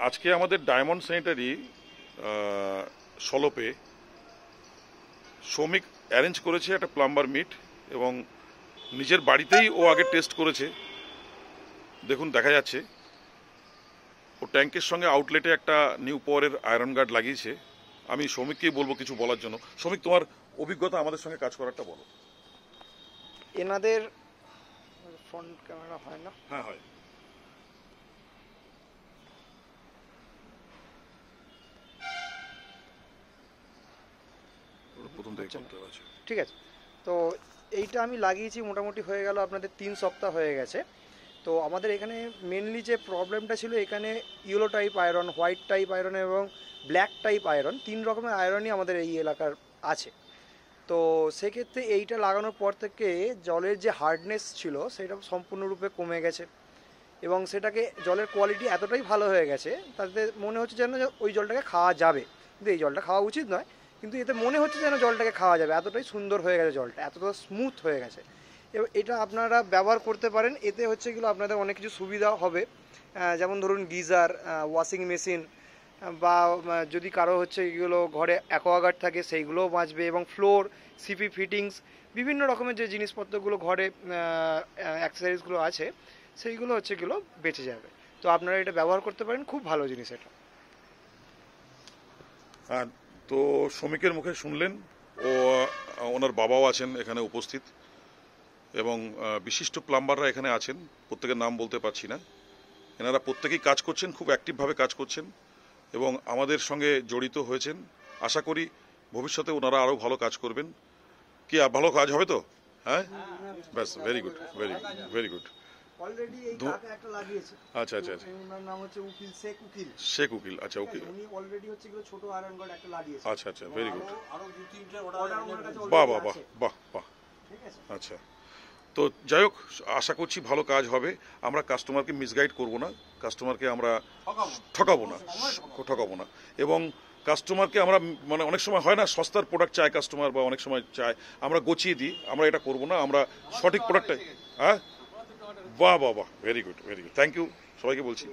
আজকে আমাদের diamond sanitary সলপে শ্রমিক অ্যারেঞ্জ করেছে একটা প্লাম্বার মিট এবং নিজের বাড়িতেই ও আগে টেস্ট করেছে। দেখুন দেখা যাচ্ছে ও ট্যাঙ্কের সঙ্গে আউটলেটে একটা নিউ পাওয়ারের আয়রন গার্ড লাগিয়েছে। আমি শ্রমিককেই বলবো কিছু বলার জন্য। শ্রমিক, তোমার অভিজ্ঞতা আমাদের সঙ্গে কাজ করারটা বলো। এনাদের ফ্রন্ট ক্যামেরা হয় না? হ্যাঁ হয়। প্রথম থেকে করতে হবে। ঠিক আছে, তো এইটা আমি লাগিয়েছি মোটামুটি হয়ে গেল আপনাদের 3 সপ্তাহ হয়ে গেছে। তো আমাদের এখানে মেনলি যে প্রবলেমটা ছিল, এখানে yellow type iron, white type iron এবং ব্ল্যাক টাইপ আয়রন, 3 রকমের আয়রনই আমাদের এই এলাকার আছে। তো সেক্ষেত্রে এইটা লাগানোর পর থেকে জলের যে হার্ডনেস ছিল সেটা সম্পূর্ণরূপে কমে গেছে এবং সেটাকে জলের কোয়ালিটি এতটাই ভালো হয়ে গেছে তাতে মনে হচ্ছে যেন ওই জলটাকে খাওয়া যাবে। কিন্তু এই জলটা খাওয়া উচিত নয়, কিন্তু এতে মনে হচ্ছে যেন জলটাকে খাওয়া যাবে, এতটাই সুন্দর হয়ে গেছে জলটা, এতটা স্মুথ হয়ে গেছে। এবং এটা আপনারা ব্যবহার করতে পারেন। এতে হচ্ছে গেলো আপনাদের অনেক কিছু সুবিধা হবে, যেমন ধরুন গিজার, ওয়াশিং মেশিন বা যদি কারো হচ্ছে এগুলো ঘরে অ্যাকোয়াগার্ড থাকে সেইগুলোও বাঁচবে এবং ফ্লোর, সিপি ফিটিংস, বিভিন্ন রকমের যে জিনিসপত্রগুলো ঘরে অ্যাক্সেসরিজগুলো আছে সেইগুলো হচ্ছে এগুলো বেঁচে যাবে। তো আপনারা এটা ব্যবহার করতে পারেন, খুব ভালো জিনিস এটা। হ্যাঁ, তো শ্রমিকের মুখে শুনলেন, ও ওনার বাবাও আছেন এখানে উপস্থিত এবং বিশিষ্ট প্লাম্বাররা এখানে আছেন, প্রত্যেকের নাম বলতে পারছি না। এনারা প্রত্যেকেই কাজ করছেন, খুব অ্যাক্টিভভাবে কাজ করছেন এবং আমাদের সঙ্গে জড়িত হয়েছেন। আশা করি ভবিষ্যতে ওনারা আরও ভালো কাজ করবেন। কি ভালো কাজ হবে তো? হ্যাঁ, ব্যাস, very good, very very good. Already এই কাকা একটা লাগিয়েছে। আচ্ছা আচ্ছা আচ্ছা, ওনার নাম হচ্ছে উকিল, শেখ উকিল। শেখ উকিল, আচ্ছা উকিল। উনি অলরেডি হচ্ছে এগুলো ছোট আয়রন গার্ড একটা লাগিয়েছে। আচ্ছা আচ্ছা, ভেরি গুড। আরো 2-3টা অর্ডার কাছে বাহ অলরেডি বাহ বাহ আছে। বাহ বাহ। ঠিক আছে, আচ্ছা, তো যাই হোক, আশা করছি ভালো কাজ হবে। আমরা কাস্টমারকে মিসগাইড করব না, কাস্টমারকে আমরা ঠকাবো না, ঠকাবো না। এবং কাস্টমারকে আমরা মানে অনেক সময় হয় না সস্তার প্রোডাক্ট চায় কাস্টমার, বা অনেক সময় চায় আমরা গছিয়ে দিই, আমরা এটা করব না, আমরা সঠিক প্রোডাক্টটাই। হ্যাঁ, বাহ বাহ বাহ, very good very good, thank you সবাইকে বলছি।